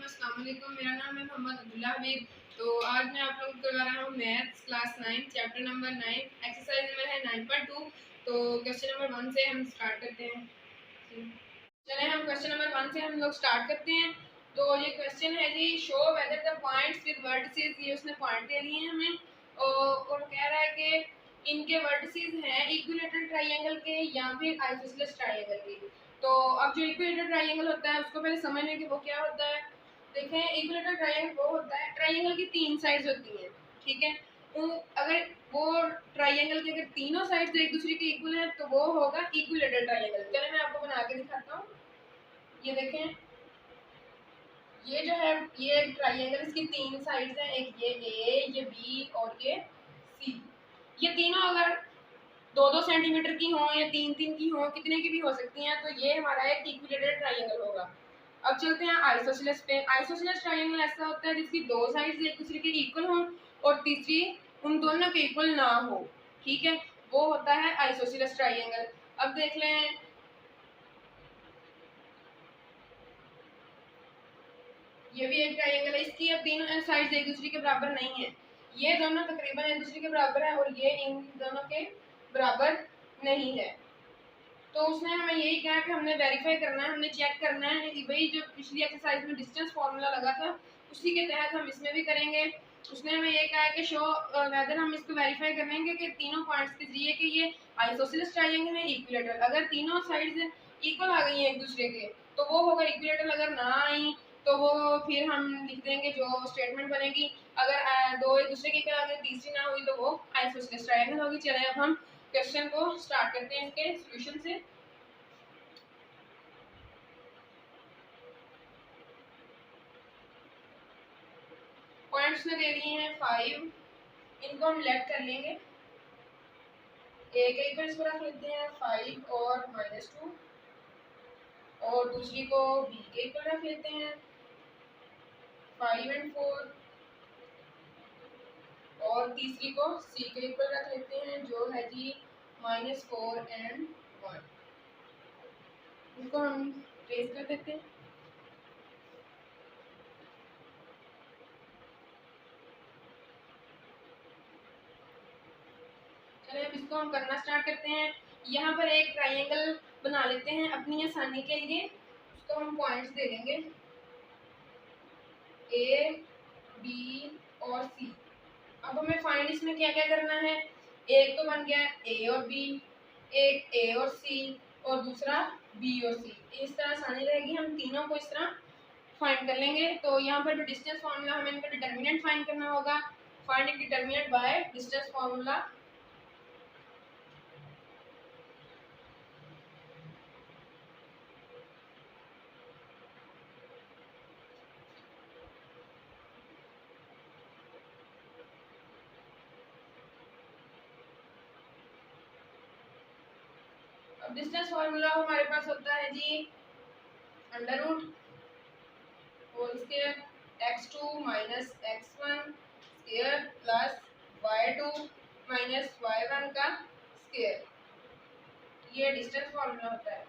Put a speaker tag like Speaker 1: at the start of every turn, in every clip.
Speaker 1: अस्सलाम वालेकुम। मेरा नाम है मोहम्मद अब्दुल्ला हबीब। तो आज मैं आप लोग करवा रहा हूँ maths class 9 chapter number 9 exercise number है 9.2। तो क्वेश्चन नंबर 1 से हम स्टार्ट करते हैं। चलें हम क्वेश्चन नंबर 1 से हम लोग स्टार्ट करते हैं। तो ये क्वेश्चन है जी, show whether the points with vertices. ये उसने पॉइंट दे दिए हैं हमें और कह रहा है कि इनके वर्टिसेस हैं इक्विलेटरल ट्रायंगल के या फिर आइसोसेलेस ट्रायंगल के। तो अब जो इक्विलेटरल ट्रायंगल होता है उसको पहले समझ लें कि वो क्या होता है। देखें, इक्विलेटरल ट्रायंगल वो होता है, ट्रायंगल की 3 साइड्स होती हैं, ठीक है। अगर वो ट्रायंगल के अगर तीनों साइड्स एक दूसरे के इक्वल हैं तो वो होगा इक्विलेटरल ट्रायंगल। चलिए मैं आपको बना के दिखाता हूँ। ये देखें, ये जो है ये ट्रायंगल, इसकी 3 साइड्स हैं, एक ये ए, ये बी और ये सी। ये तीनों अगर 2-2 सेंटीमीटर की हो या 3-3 की हो, कितने की भी हो सकती हैं, तो ये हमारा एक इक्विलेटरल ट्रायंगल होगा। अब चलते हैं आइसोसेलेस पे। आइसोसेलेस ट्रायंगल ऐसा होता है जिसकी 2 साइड्स एक दूसरे के इक्वल हों और तीसरी उन दोनों के इक्वल ना हो, ठीक है, वो होता है आइसोसेलेस ट्रायंगल। अब देख लें, ये भी एक ट्रायंगल है, इसकी अब तीनों साइड्स एक दूसरे के बराबर नहीं है। ये दोनों तकरीबन एक दूसरे के बराबर है और ये इन दोनों के बराबर नहीं है। तो उसने हमें यही कहा कि हमने वेरीफाई करना है, हमने चेक करना है कि भाई जो पिछली एक्सरसाइज में डिस्टेंस फार्मूला लगा था उसी के तहत हम इसमें भी करेंगे। उसने हमें ये कहा कि शो वेदर, हम इसको वेरीफाई करेंगे कि तीनों पॉइंट्स के जरिए कि ये आइसोसेलेस ट्रायंगल है इक्विलेटरल। अगर तीनों साइड्स इक्वल आ गई हैं एक दूसरे के तो वो होगा इक्विलेटरल। अगर ना आई तो वो फिर हम लिख देंगे जो स्टेटमेंट बनेगी। अगर दो एक दूसरे के इक्वल आ गई, तीसरी ना हुई तो वो आइसोसेलेस ट्रायंगल होगी। चलें अब हम क्वेश्चन को स्टार्ट करते हैं इसके सॉल्यूशन से। पॉइंट्स में दे दिए हैं 5, इनको हम लेफ्ट कर लेंगे। ए के इक्वल इसको रख लेते हैं 5 और -2 और दूसरी को बी के इक्वल रख लेते हैं 5 और 4 और तीसरी को सी के इक्वल रख लेते हैं जो है जी -4 और 1। इनको हम ट्रेस कर देते हैं। चलिए अब इसको हम करना स्टार्ट करते हैं। यहाँ पर एक ट्रायंगल बना लेते हैं अपनी आसानी के लिए। उसको हम पॉइंट्स दे देंगे ए, बी और सी। अब हमें फाइंड इसमें क्या क्या करना है। एक तो बन गया ए और बी, एक ए और सी और दूसरा बी और सी। इस तरह आसानी रहेगी, हम तीनों को इस तरह फाइंड कर लेंगे। तो यहाँ पर जो डिस्टेंस फार्मूला, हमें इनका डिटर्मिनेंट फाइंड करना होगा। Find determinant by distance formula. अब डिस्टेंस फार्मूला हमारे पास होता है जी under root whole square x2 minus x1 square plus y2 minus y1 का स्क्वायर। ये डिस्टेंस फार्मूला होता है,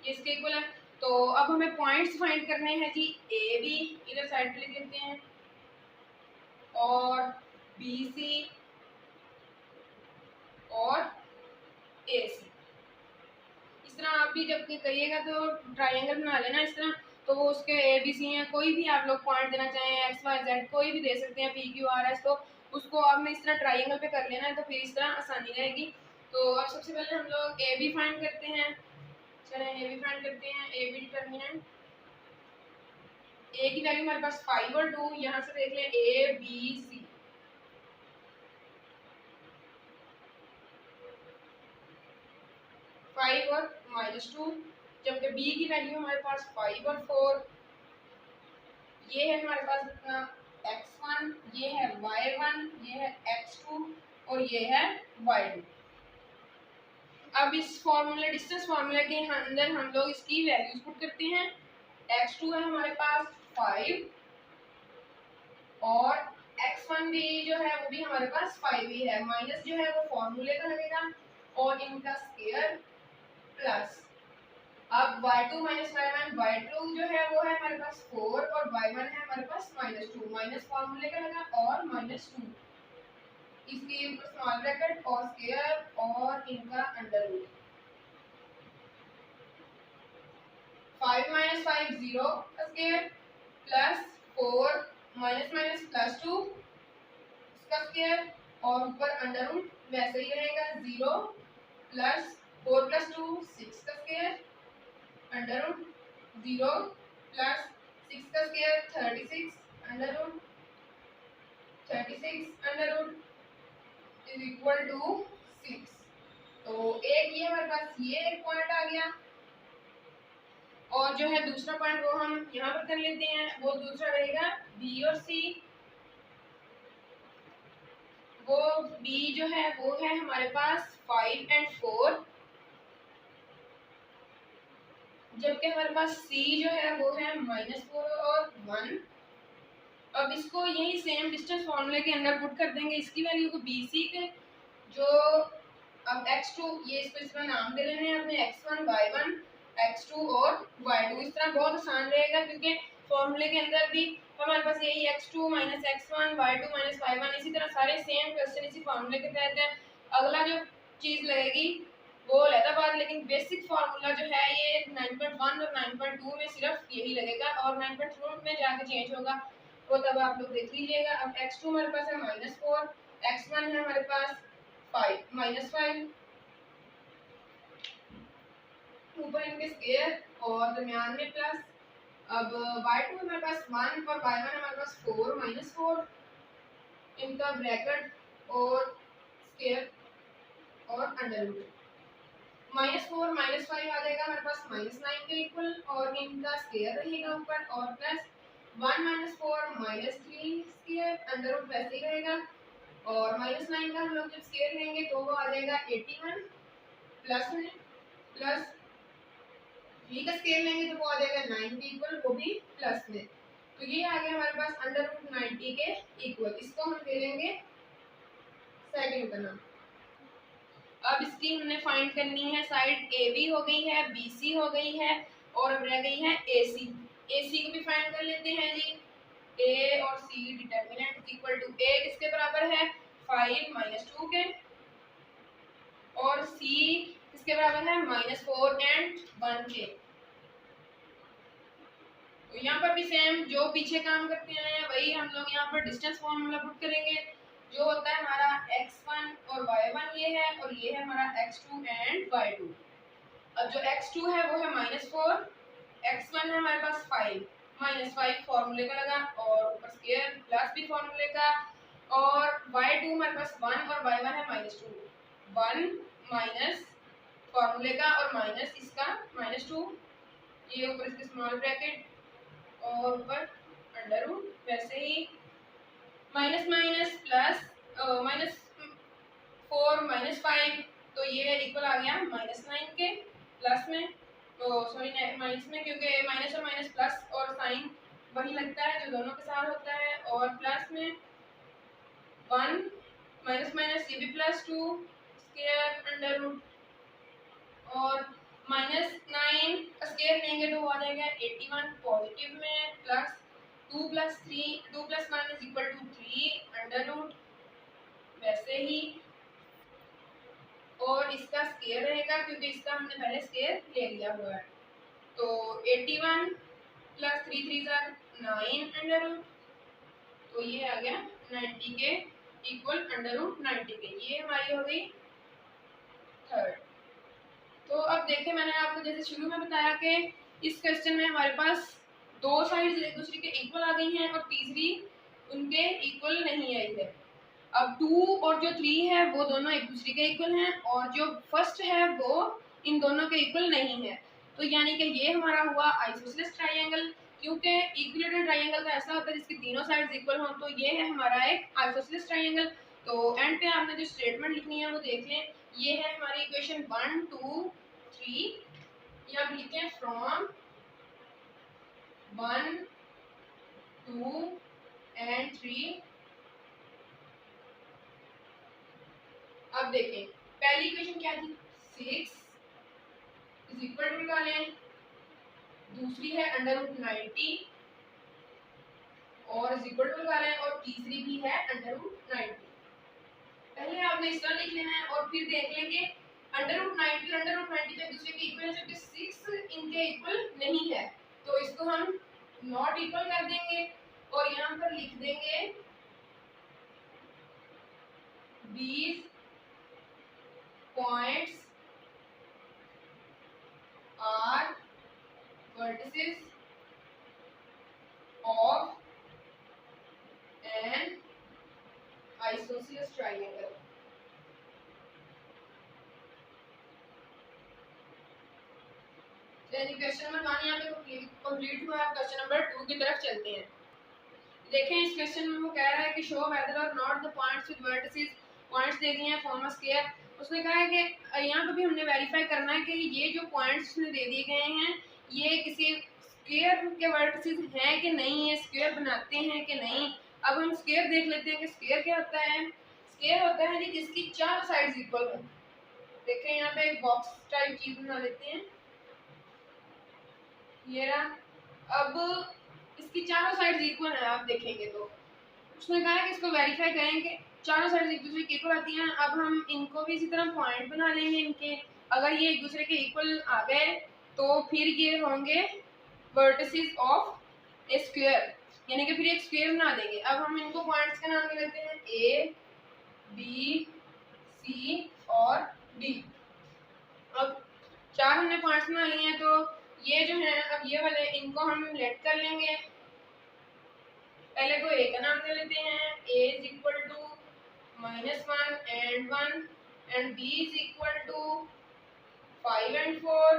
Speaker 1: ये इसके इक्वल है। तो अब हमें पॉइंट्स फाइंड करने हैं जी। ए बी इधर साइड पे लिख लेते हैं और बी सी और ए सी। इस तरह आप भी जब करिएगा तो ट्रायंगल बना लेना इस तरह। तो वो उसके ए बी सी हैं, कोई भी आप लोग पॉइंट देना चाहें एक्स वाई जेड कोई भी दे सकते हैं, पी क्यू आर एस, तो उसको आपने इस तरह ट्रायंगल पे कर लेना है तो फिर इस तरह आसानी रहेगी। तो अब सबसे पहले हम लोग ए बी फाइंड करते हैं। चलें ए बी फाइंड करते हैं। ए बी डिटर्मिनेंट, ए की वैल्यू हमारे पास 5 और 2, यहाँ से देख लें ए बी सी। फाइव और -2, जबकि बी की वैल्यू हमारे पास 5 और 4। ये है हमारे पास इतना x1, ये है y1, ये है x2 और ये है y2। अब इस फॉर्मूले डिस्टेंस फार्मूले के अंदर हम लोग इसकी वैल्यूज पुट करते हैं। x2 है हमारे पास 5 और x1 भी जो है वो भी हमारे पास 5 ही है। माइनस जो है वो फॉर्मूले का लगेगा और इनका स्क्वायर प्लस। अब y2 माइनस y1, y2 जो है वो है हमारे पास 4 और y1 है हमारे पास -2, माइनस फॉर्मूले का लगा और -2, इसके ऊपर स्मॉल ब्रैकेट और स्क्वायर और इनका under root. 5 minus 5 0 square plus 4 minus minus +2 इसका स्क्वायर और ऊपर अंडर रूट वैसे ही रहेगा 0 प्लस 4 + 2 6 का स्क्वायर अंडर रूट 0 प्लस 6 का square 36 under root 36 under root is equal to 6। तो एक ये हमारे पास ये एक पॉइंट आ गया और जो है दूसरा पॉइंट वो हम यहाँ पर कर लेते हैं। वो दूसरा रहेगा बी और सी। वो बी जो है वो है हमारे पास 5 और 4, जबकि हमारे पास सी जो है वो है -4 और 1। अब इसको यही सेम डिस्टेंस फॉर्मूले के अंदर पुट कर देंगे, इसकी वैल्यू को बी सी के जो अब x2 ये इसको इसका नाम दे लेने हैं अपने x1 y1 x2 और y2। इस तरह बहुत आसान रहेगा क्योंकि फॉर्मूले के अंदर भी हमारे पास यही x2 - x1 y2 - y1 इसी तरह सारे सेम क्वेश्चन इसी फॉर्मूले के तहत है। अगला जो चीज़ लगेगी वो अलग बात, लेकिन बेसिक फार्मूला जो है ये 9.1 और 9.2 में सिर्फ यही लगेगा और 9.2 में जाके चेंज होगा, वो तब आप लोग देख लीजिएगा। अब x2 हमारे पास है -4, x1 है हमारे पास 5 -5, ऊपर इनके स्क्वायर और दरमियान में प्लस। अब y2 हमारे पास 1 और y1 हमारे पास 4 -4, इनका ब्रैकेट और स्क्वायर और अंडर रूट। -4 -5 आ जाएगा हमारे पास -9 के इक्वल और इनका स्क्वायर रहेगा ऊपर और प्लस 1 - 4 -3 स्क्वायर अंडर रूट वैसे ही रहेगा और -9 का हम लोग जब स्क्वायर लेंगे तो वो आ जाएगा 81 प्लस में प्लस 3 का स्क्वायर लेंगे तो वो आ जाएगा 9 के इक्वल, वो भी प्लस में। तो ये आ गया हमारे पास अंडर रूट 90 के इक्वल। इसको हम ले लेंगे सेकंड का नाम। अब इसकी हमने फाइंड करनी है साइड ए बी हो गई है, बी सी हो गई है और अब रह गई है ए सी। ए सी को भी फाइंड कर लेते हैं जी। ए और सी डिटरमिनेंट इक्वल टू ए किसके बराबर है 5 - 2 के और सी किसके बराबर है -4 और 1 के। तो यहाँ पर भी सेम जो पीछे काम करते हैं वही हम लोग यहाँ पर डिस्टेंस फॉर्मूला पुट करेंगे। जो होता है हमारा x1 और y1 ये है और ये है हमारा x2 एंड y2। अब जो x2 है वो है -4, x1 है हमारे पास 5 -5 फॉर्मूले का लगा और ऊपर स्क्वायर प्लस भी फॉर्मूले का और y2 हमारे पास 1 और y1 है -2, 1 माइनस फॉर्मूले का और माइनस इसका -2, ये ऊपर इसके स्मॉल ब्रैकेट और ऊपर अंडर रूट वैसे ही माइनस माइनस प्लस -4 -5 तो ये इक्वल आ गया -9 के प्लस में, तो सॉरी माइनस में क्योंकि माइनस और माइनस प्लस और साइन वही लगता है जो दोनों के साथ होता है और प्लस में 1 माइनस माइनस ये भी +2 स्क्वायर अंडर रूट और -9 का स्क्वायर लेंगे तो वो आ जाएगा 81 पॉजिटिव में प्लस 2 + 3 2 + 1 = 3 अंडर रूट वैसे ही और इसका स्क्वायर रहेगा क्योंकि इसका हमने पहले स्क्वायर ले लिया हुआ है। तो 81 + 3 3 9 अंडर रूट, तो ये आ गया 90 के इक्वल अंडर रूट 90 के। ये हमारी हो गई थर्ड। तो अब देखें मैंने आपको जैसे शुरू में बताया कि इस क्वेश्चन में हमारे पास दो साइड्स एक दूसरे के इक्वल आ गई हैं और तीसरी उनके इक्वल नहीं आई है। अब 2 और जो 3 है वो दोनों एक दूसरे के इक्वल हैं और जो फर्स्ट है वो इन दोनों के इक्वल नहीं है। तो यानी कि ये हमारा हुआ आइसोसेलेस ट्राइंगल, क्योंकि इक्विलेटरल ट्राइंगल का ऐसा होता है जिसकी तीनों साइड्स इक्वल हों, तो ये है हमारा एक आइसोसेलेस ट्राइंगल। तो एंड पे आपने जो स्टेटमेंट लिखनी है वो देख लें। ये है हमारी इक्वेशन 1 2 3। ये आप लिखें फ्रॉम 1 2 एंड 3। अब देखें पहली इक्वेशन क्या थी 6 इज इक्वल टू निकालें दूसरी है √90 और इज इक्वल टू लगा रहे हैं, और तीसरी भी है √90। पहले आपने इस तरह लिख लेना है और फिर देख लेंगे √90 और √90 तो एक दूसरे के इक्वल है, जबकि 6 इनके इक्वल नहीं है, तो इसको हम नॉट इक्वल कर देंगे और यहाँ पर लिख देंगे these points are vertices of an isosceles triangle। Question number 1 यहाँ पे कंप्लीट हुआ है। क्वेश्चन नंबर 2 की तरफ चलते हैं। देखें इस क्वेश्चन में वो कह रहा है कि शो वेदर और not the points with vertices, points दे दिए हैं फॉर्म अ स्क्वायर। उसने कहा है कि यहाँ पे भी हमने वेरीफाई करना है कि ये जो पॉइंट्स उसने दे दिए गए हैं ये किसी स्क्वायर के वर्टिसेस हैं कि नहीं, है स्क्वायर बनाते हैं कि नहीं। अब हम स्क्वायर देख लेते हैं कि स्क्वायर क्या होता है। स्क्वायर होता है जी जिसकी चार साइड्स इक्वल हो। देखें यहाँ पे एक बॉक्स टाइप चीज बना लेते हैं, ये रहा। अब इसकी चारों साइड्स इक्वल है, आप देखेंगे तो उसने कहा है कि इसको वेरीफाई करें कि चारों साइड्स एक दूसरे के इक्वल आती हैं। अब हम इनको भी इसी तरह पॉइंट बना लेंगे इनके, अगर ये एक दूसरे के इक्वल आ गए तो फिर ये होंगे वर्टिसेस ऑफ ए स्क्वायर, यानी कि फिर एक स्क्वायर बना देंगे। अब हम इनको पॉइंट्स के नाम दे देते हैं ए, बी, सी और डी। अब चार हमने पॉइंट्स बना लिए हैं, तो ये जो है अब ये वाले इनको हम लेट कर लेंगे। पहले को ए का नाम दे लेते हैं, a is equal to -1 and 1 and b is equal to 5 and 4,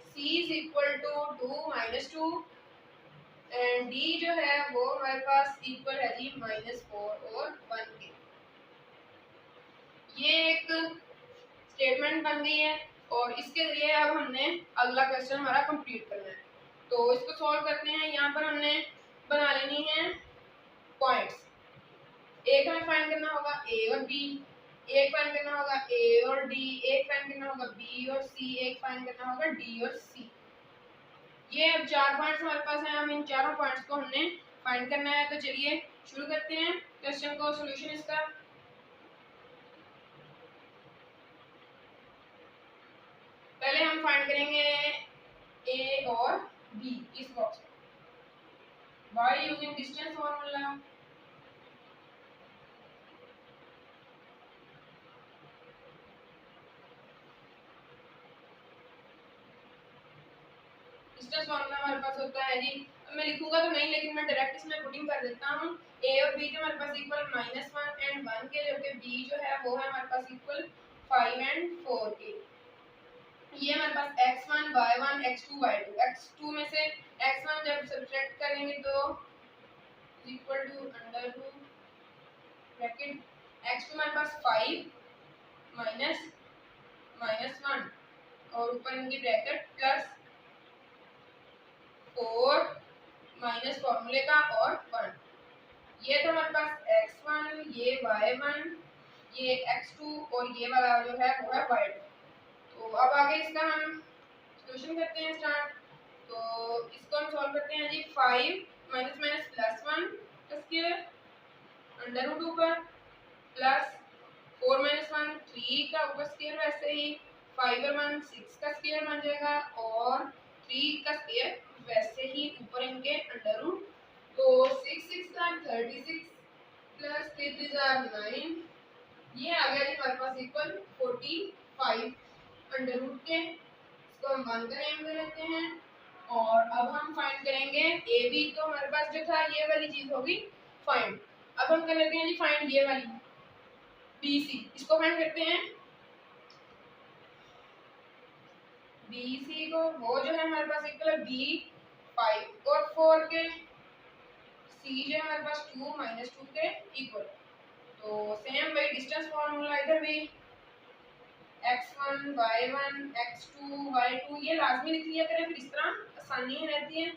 Speaker 1: c is equal to 2 - 2 and d जो है वो हमारे पास इक्वल है जी -4 और 1 के। ये एक स्टेटमेंट बन गई है और इसके जरिए अब हमने अगला क्वेश्चन हमारा कंप्लीट करना है। तो इसको सॉल्व करते हैं। यहाँ पर हमने बना लेनी है पॉइंट्स। एक हमें फाइंड करना होगा ए और बी, एक फाइंड करना होगा ए और डी, एक फाइंड करना होगा बी और सी, एक फाइंड करना होगा डी और सी। ये अब चार पॉइंट्स हमारे पास हैं, हम इन चारों पॉइंट्स को हमने फाइंड करना है। तो चलिए शुरू करते हैं क्वेश्चन को, सॉल्यूशन इसका। पहले हम फाइंड करेंगे ए और बी इस बॉक्स में by using distance formula. Distance formula हमारे पास होता है जी, मैं लिखूंगा तो नहीं लेकिन मैं डायरेक्ट इसमें पुटिंग कर देता हूँ। ए और बी के हमारे पास इक्वल -1 and 1 के, जबकि बी जो है वो है हमारे पास इक्वल 5 and 4 के। ये हमारे पास x1 y1 x2 y2, x2 में से x1 जब सब्ट्रैक्ट करेंगे तो equal to under root bracket x2 हमारे पास 5 माइनस -1 और ऊपर इनकी ब्रैकेट प्लस 4 माइनस फॉर्मूले का और 1। ये तो हमारे पास x1, ये y1, ये x2 और ये वाला जो है वो है y2। तो अब आगे इसका हम सॉल्यूशन करते हैं स्टार्ट। तो इसको हम सॉल्व करते हैं जी। 5 माइनस माइनस प्लस 1 का स्क्वायर अंडर रूट ऊपर प्लस 4 माइनस 1 3 का ऊपर स्क्वायर, वैसे ही 5 और 1 6 का स्क्वायर बन जाएगा और 3 का स्क्वायर वैसे ही ऊपर इनके अंडर रूट। तो 6 6 are 36 प्लस 3 3 are 9, ये आ गया जी हमारे पास इक्वल 45 अंडर रूट के। इसको हम 1 का नेम दे लेते हैं और अब हम फाइंड करेंगे ए बी। तो हमारे पास जो था ये वाली चीज होगी फाइंड। अब हम कर लेते हैं जी फाइंड ये वाली बी सी। इसको फाइंड करते हैं बी सी को, वो जो है हमारे पास इक्वल है बी 5 और 4 के, सी जो है हमारे पास 2 - 2 के इक्वल। तो सेम वही डिस्टेंस फॉर्मूला, इधर भी x1 y1 x2 y2 ये लाजमी लिख लिया करें, फिर इस तरह आसानी रहती है।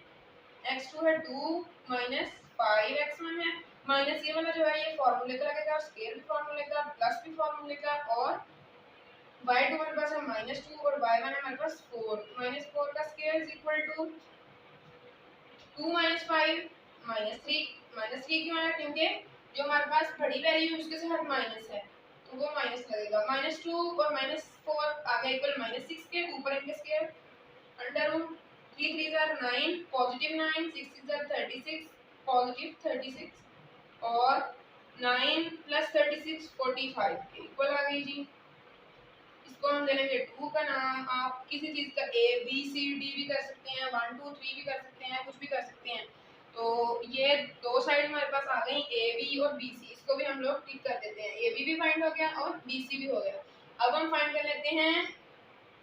Speaker 1: x2 है 2 माइनस 5 x1 है, माइनस ये वाला जो है ये फॉर्मूले का लगेगा, स्क्वायर भी फॉर्मूले का, प्लस भी फॉर्मूले का और y2 हमारे पास है -2 और y1 है हमारे पास 4। -4 का स्क्वायर इज इक्वल टू 2 - 5 -3। -3 क्यों है? क्योंकि जो हमारे पास बड़ी वैल्यू उसके साथ माइनस है तो वो माइनस लगेगा। -2 और -4 आ गया इक्वल -6 के, ऊपर इनके स्क्वायर अंडर रूट 3 3 जार 9 पॉजिटिव 9 6 6 जार 36 पॉजिटिव 36 और 9 + 36 45 के इक्वल आ गई जी। इसको हम दे देंगे 2 का नाम। आप किसी चीज का ए बी सी डी भी कर सकते हैं, 1 2 3 भी कर सकते हैं, कुछ भी कर सकते हैं। तो ये दो साइड हमारे पास आ गई ए बी और बी सी। इसको भी हम लोग टिक कर देते हैं। ए बी भी फाइंड हो गया और बी सी भी हो गया। अब हम फाइंड कर लेते हैं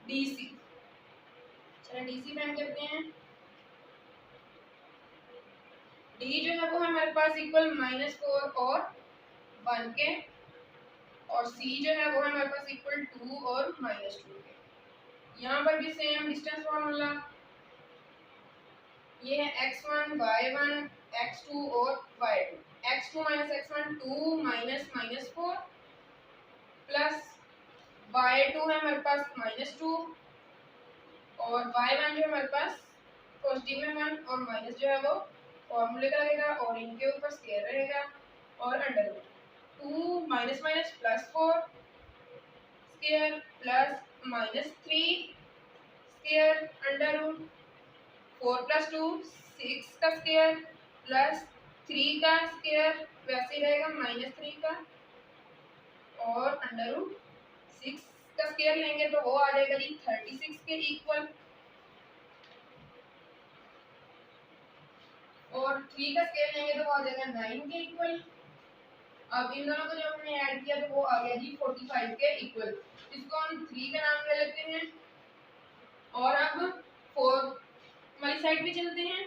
Speaker 1: डी सी। चलिए डी सी फाइंड करते हैं। डी जो है वो हमारे पास इक्वल -4 और 1 के, और सी जो है वो हमारे पास इक्वल 2 और -2 के। यहाँ पर भी सेम डिस्टेंस फॉर्मूला, ये है x1 y1 x2 और y2। x2 - x1 2 -4 plus y2 है हमारे पास -2 और y1 जो हमारे पास पॉजिटिव में 1 और माइनस जो है वो फॉर्मूले का रहेगा और इनके ऊपर स्क्वायर रहेगा और under root 2 minus minus +4 square plus -3 square under root 4 + 2 6 का स्क्वायर प्लस 3 का स्क्वायर वैसे ही रहेगा -3 का और अंडर रूट 6 का स्क्वायर लेंगे तो वो आ जाएगा जी 36 के इक्वल, और 3 का स्क्वायर लेंगे तो वो आ जाएगा 9 के इक्वल। अब इन दोनों को जब हमने ऐड किया तो वो आ गया जी 45 के इक्वल। इसको हम 3 का नाम ले लेते हैं और अब 4 वाली साइड पे चलते हैं।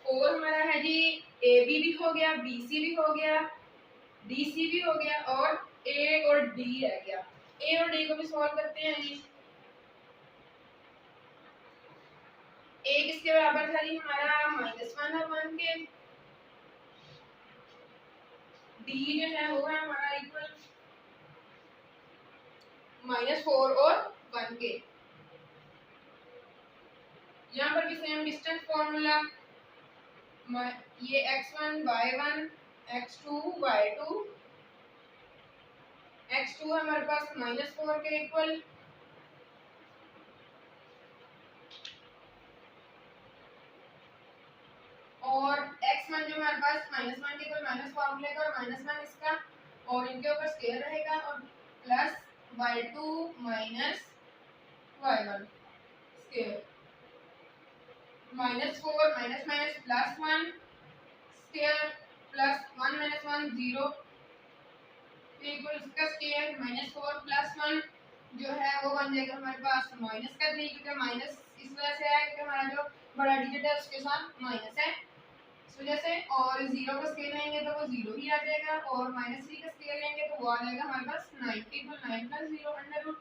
Speaker 1: 4 हमारा है जी ए बी भी हो गया, बी सी भी हो गया, डी सी भी हो गया और ए और डी रह गया। ए और डी को भी सॉल्व करते हैं जी। ए किसके बराबर था जी हमारा -1 और 1 के। डी जो है वो है हमारा इक्वल -4 और 1 के। यहाँ पर भी सेम डिस्टेंस फॉर्मूला, ये x1 y1 x2 y2, x2 है हमारे पास -4 के इक्वल और x1 जो हमारे पास -1 के इक्वल माइनस फॉर्मूले का और -1 इसका और इनके ऊपर स्क्वायर रहेगा और plus y2 minus y1 square -4 minus minus +1 square plus 1 - 1 0 equal इसका स्क्वायर -4 + 1 जो है वो बन जाएगा हमारे पास -3, क्योंकि माइनस इस वजह से है कि हमारा जो बड़ा डिजिट है उसके साथ माइनस है इस वजह से, और 0 का स्क्वायर लेंगे तो वो 0 ही आ जाएगा और -3 का स्क्वायर लेंगे तो वो आ जाएगा हमारे पास 9 के equal 9 + 0 under root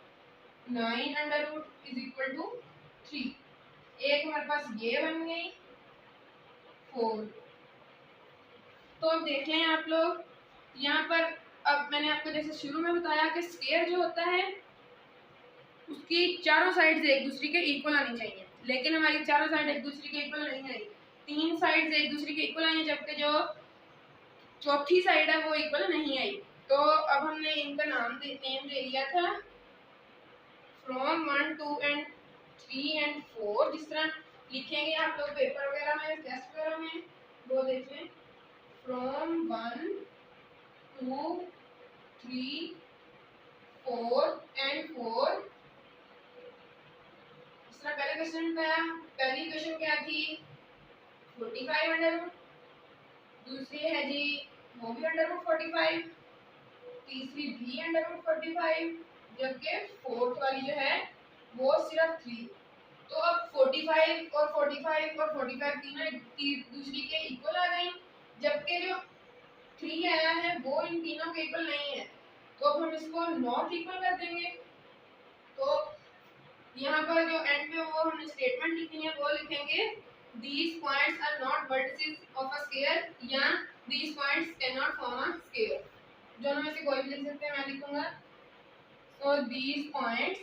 Speaker 1: 9 under root is equal to 3। एक हमारे पास ये बन गई 4। तो अब देख लें आप लोग यहाँ पर। अब मैंने आपको जैसे शुरू में बताया कि स्क्वायर जो होता है उसकी चारों साइड्स एक दूसरे के इक्वल आनी चाहिए, लेकिन हमारी चारों साइड एक दूसरे के इक्वल नहीं आई। 3 साइड्स एक दूसरे के इक्वल आई, जबकि जो चौथी साइड है वो इक्वल नहीं आई। तो अब हमने इनका नेम दे दिया था फ्रॉम 1 2 and 3 and 4। जिस तरह लिखेंगे आप लोग पेपर वगैरह में टेस्ट वगैरह में वो देख लें। From 1 2 3 4 and 4। पहले क्वेश्चन का पहली क्वेश्चन क्या थी 45 अंडर रूट, दूसरी है जी वो भी अंडर रूट 45, तीसरी भी अंडर रूट 45, जबकि फोर्थ वाली जो है वो सिर्फ 3। तो अब 45 और 45 और 45 तीनों दूसरी के इक्वल आ गई, जबकि जो 3 आया है वो इन तीनों के इक्वल नहीं है। तो अब हम इसको नॉट इक्वल कर देंगे। तो यहाँ पर जो एंड पे वो हमने स्टेटमेंट लिखी है वो लिखेंगे these points are not vertices of a square या these points cannot form a square। दोनों में से कोई भी लिख सकते हैं। मैं लिखूंगा So these points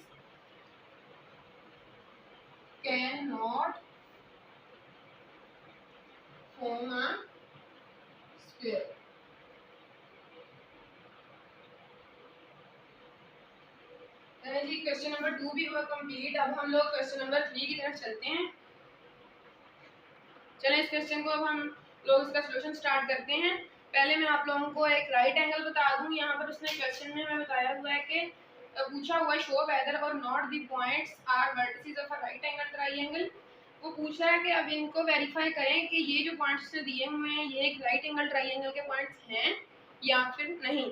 Speaker 1: cannot form a square. जी क्वेश्चन नंबर 2 भी हुआ कंप्लीट। अब हम लोग क्वेश्चन नंबर 3 की तरफ चलते हैं। चलें इस क्वेश्चन को अब हम लोग इसका सॉल्यूशन स्टार्ट करते हैं। पहले मैं आप लोगों को एक राइट एंगल बता दूं। यहाँ पर उसने क्वेश्चन में मैं बताया हुआ है कि पूछा हुआ है शो वेदर और not the points are vertices of a right angle triangle. वो पूछ रहा है कि अब इनको वेरीफाई करें कि ये जो पॉइंट्स दिए हुए हैं ये एक राइट एंगल ट्रायंगल के पॉइंट्स हैं या फिर नहीं।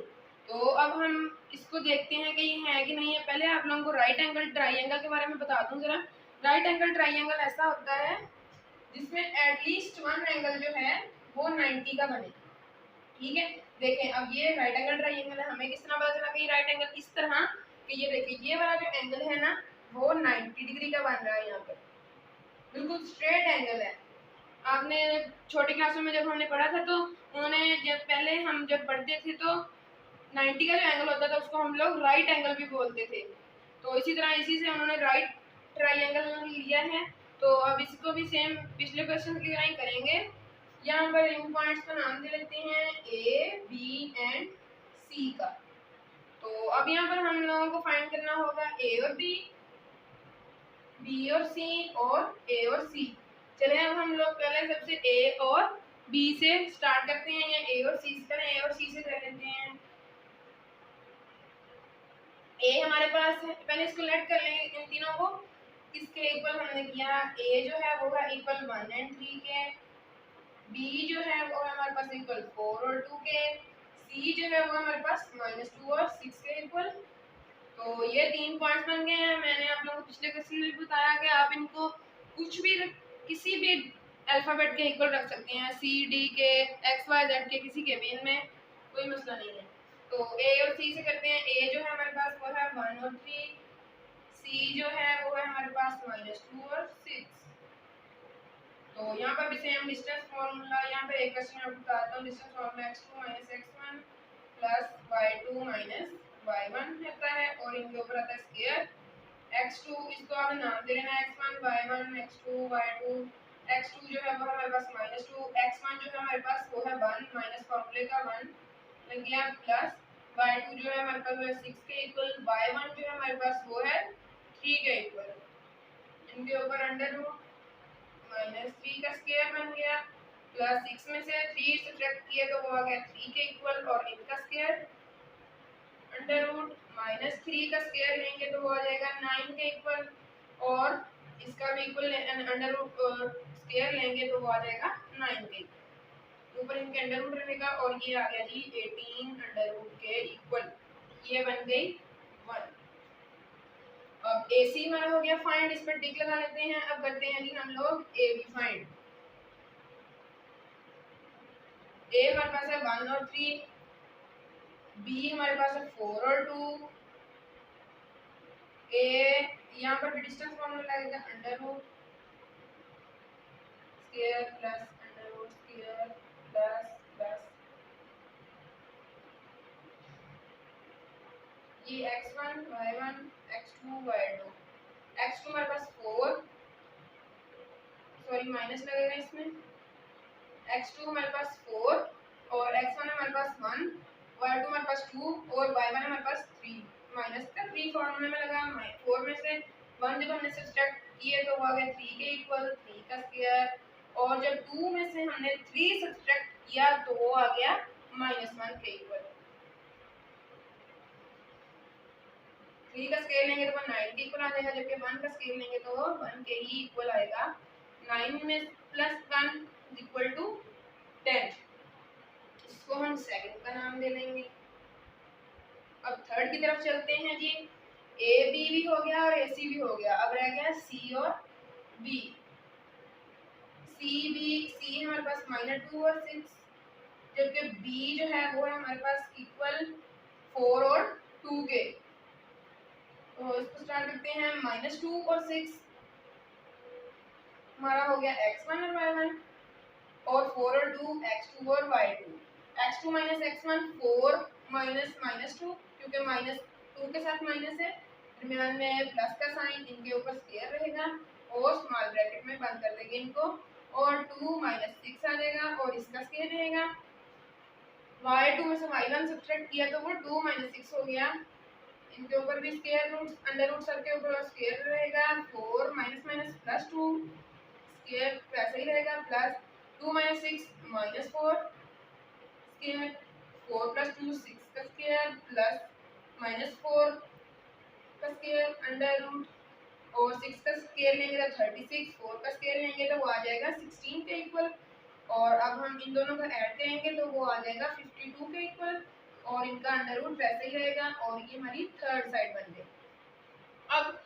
Speaker 1: तो अब हम इसको देखते हैं कि ये है कि नहीं है। पहले आप लोगों को राइट एंगल ट्रायंगल के बारे में बता दूं जरा। राइट एंगल ट्रायंगल ऐसा होता है जिसमें एटलीस्ट वन एंगल जो है वो 90 का बने। ठीक है, देखें अब ये राइट एंगल ट्रायंगल है। हमें किस तरह पता चला कि राइट एंगल इस तरह कि ये देखिए ये वाला जो एंगल है ना वो 90 डिग्री का बन रहा है। यहाँ पर बिल्कुल स्ट्रेट एंगल है। आपने छोटी क्लासों में जब हमने पढ़ा था तो उन्होंने जब पहले हम जब पढ़ते थे तो 90 का जो एंगल होता था उसको हम लोग राइट एंगल भी बोलते थे। तो इसी तरह इसी से उन्होंने राइट ट्रायंगल लिया है। तो अब इसको भी सेम पिछले क्वेश्चन की तरह ही करेंगे। यहाँ पर इन पॉइंट्स का नाम दे लेते हैं ए बी एंड सी का। तो अब यहाँ पर हम लोगों को फाइंड करना होगा ए और बी, बी और सी और ए और सी। चले अब हम लोग पहले सबसे ए और बी से स्टार्ट करते हैं या ए और सी से करें। ए और सी से कर लेते हैं। ए हमारे पास है, पहले इसको लेट कर लेंगे इन तीनों को। किसके इक्वल हमने किया, ए जो है वो है इक्वल 1 और 3 के, बी जो है वो है हमारे पास इक्वल 4 और 2 के, सी जो है वो हमारे पास -2 और 6 के इक्वल। तो ये 3 पॉइंट्स बन गए हैं। मैंने आप लोगों को पिछले क्वेश्चन में भी बताया कि आप इनको कुछ भी किसी भी अल्फाबेट के इक्वल रख सकते हैं, सी डी के, एक्स वाई जेड के, किसी के भी, इनमें कोई मसला नहीं है। तो ए और सी से करते हैं। ए जो है हमारे पास वो है 1 और 3, सी जो है वो है हमारे पास -2 और 6। तो यहाँ पर भी सेम डिस्टेंस फॉर्मूला। यहाँ पे एक क्वेश्चन आपको बताता हूँ। Distance formula x2 - x1 + y2 - y1 रहता है और इनके ऊपर आता है स्क्वायर x2। इसको आपने नाम दे देना x1 y1 x2 y2। x2 जो है वो हमारे पास -2, x1 जो है हमारे पास वो है 1 माइनस फॉर्मूले का 1 लग गया, प्लस y2 जो है हमारे पास वो है 6 के इक्वल, y1 जो है हमारे पास वो है 3 के इक्वल। इनके ऊपर अंडर रूट -3 का स्क्वायर बन गया, प्लस 6 में से 3 सब्ट्रैक्ट किया तो वो आ गया 3 के इक्वल और इनका स्क्वायर अंडर रूट -3 का स्क्वायर लेंगे तो वो आ जाएगा 9 के इक्वल और इसका भी इक्वल अंडर रूट स्क्वायर लेंगे तो वो आ जाएगा 9 के इक्वल। ऊपर इनके अंडर रूट रहेगा और ये आ गया जी 18 अंडर रूट के इक्वल। ये बन गई 1। अब AC हमारा हो गया फाइंड। इस पर टिक लगा लेते हैं। अब करते हैं जी हम लोग AB फाइंड। A हमारे पास है 1 और 3, B हमारे पास है 4 और 2, A यहाँ पर डिस्टेंस फॉर्मूला लगेगा under root square plus under root square plus plus ये x1 y1 x2 y2। x2 हमारे पास 4, सॉरी माइनस लगेगा इसमें, x2 हमारे पास 4 और x1 हमारे पास 1, y2 हमारे पास 2 और y1 हमारे पास 3। माइनस का 3 फॉर्मूले में लगा, 4 में से 1 जब हमने सब्ट्रैक्ट किए तो वो आ गया 3 के इक्वल, 3 का स्क्वायर, और जब 2 में से हमने 3 सब्ट्रैक्ट किया तो वो आ गया -1 के इक्वल। 3 का स्केल लेंगे तो 9 के इक्वल आ जाएगा, जबकि 1 का स्केल लेंगे तो 1 के ही इक्वल आएगा। 9 में प्लस 1 इक्वल टू 10। इसको हम सेकंड का नाम दे देंगे। अब थर्ड की तरफ चलते हैं जी। ए बी भी हो गया और AC भी हो गया। अब रह गया C और B। C हमारे पास -2 और 6, जबकि B जो है वो है हमारे पास इक्वल 4 और 2 के। तो इसको स्टार्ट करते हैं। -2 और 6 हमारा हो गया x1 और y1 और 4 और 2 x2 और y2। x2 - x1 4 - -2 क्योंकि माइनस 2 के साथ माइनस है, दरमियान में प्लस का साइन, इनके ऊपर स्क्वायर रहेगा और स्मॉल ब्रैकेट में बंद कर देंगे इनको, और 2 माइनस 6 आ जाएगा और इसका स्क्वायर रहेगा। y2 में से y1 सब्ट्रैक्ट किया तो वो 2 माइनस 6 हो गया, इनके ऊपर भी square root under root sir के ऊपर स्क्वायर रहेगा, 4 माइनस माइनस प्लस 2 स्क्वायर वैसे ही रहेगा, plus 2 minus 6 minus 4 square, 4 plus 2 6 का स्क्वायर प्लस माइनस 4 का स्क्वायर अंडर रूट, और 6 का स्क्वायर लेंगे तो 36, 4 का स्क्वायर लेंगे तो वो आ जाएगा 16 के इक्वल, और अब हम इन दोनों को ऐड करेंगे तो वो आ जाएगा 52 के इक्वल, और इनका अंडर रूट वैसे ही रहेगा, और ये हमारी थर्ड साइड बन गई। अब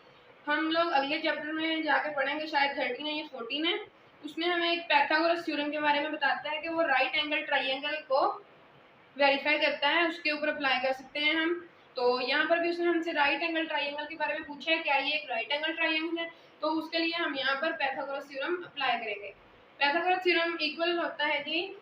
Speaker 1: हम लोग अगले चैप्टर में जाके पढ़ेंगे, शायद 13 है या 14 है, उसमें हमें एक पैथागोरस थ्योरम के बारे में बताता है कि वो राइट एंगल ट्राइंगल को वेरीफाई करता है, उसके ऊपर अप्लाई कर सकते हैं हम। तो यहाँ पर भी उसने हमसे राइट एंगल ट्राइंगल के बारे में पूछा है, क्या ये एक राइट एंगल ट्राइंगल है, तो उसके लिए हम यहाँ पर पैथागोरस थ्योरम अप्लाई करेंगे। पैथागोरस थ्योरम इक्वल होता है जी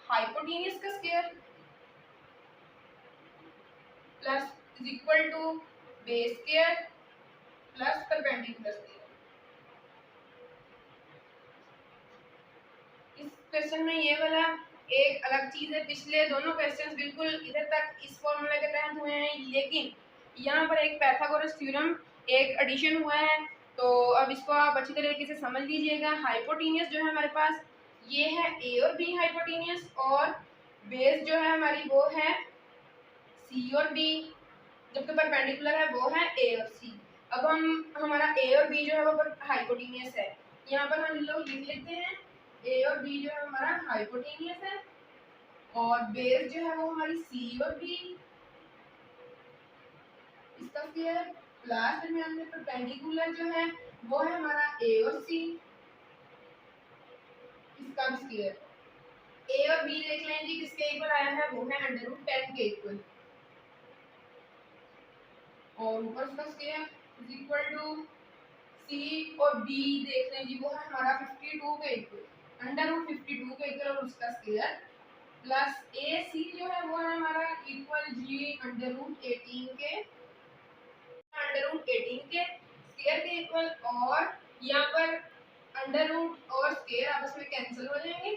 Speaker 1: हाइपोटेन्यूज का square plus is equal to base square plus perpendicular square. इस क्वेश्चन में ये वाला एक अलग चीज है, पिछले दोनों क्वेश्चंस बिल्कुल इधर तक इस फॉर्मूला के तहत हुए हैं, लेकिन यहाँ पर एक पैथागोरस थ्योरम एक एडिशन हुआ है, तो अब इसको आप अच्छी तरीके से समझ लीजिएगा। हाइपोटेन्यूज जो है हमारे पास ये है ए और बी हाइपोटेन्यूज, और बेस जो है हमारी वो है सी और बी, जबकि परपेंडिकुलर है वो है ए और सी। अब हम हमारा ए और बी जो है वो हाइपोटेन्यूज है, यहाँ पर हम लोग लिख लेते हैं ए और बी जो है हमारा हाइपोटेन्यूज है, और बेस जो है वो हमारी सी और बी, इसका स्क्वायर प्लस दरमियान में परपेंडिकुलर जो है वो है हमारा ए और सी, इसका भी स्क्वायर। ए और बी देख लें जी किसके इक्वल आया है, वो है अंडर रूट 10 के इक्वल, और ऊपर इसका स्क्वायर इज इक्वल टू सी और बी देख लें जी वो है हमारा 52 के इक्वल, अंडर रूट 52 के इक्वल और उसका स्क्वायर, प्लस ए सी जो है वो है हमारा इक्वल जी अंडर रूट 18 के, अंडर रूट 18 के स्क्वायर के इक्वल, और यहाँ पर अंडर रूट और स्क्वायर आपस में कैंसिल हो जाएंगे,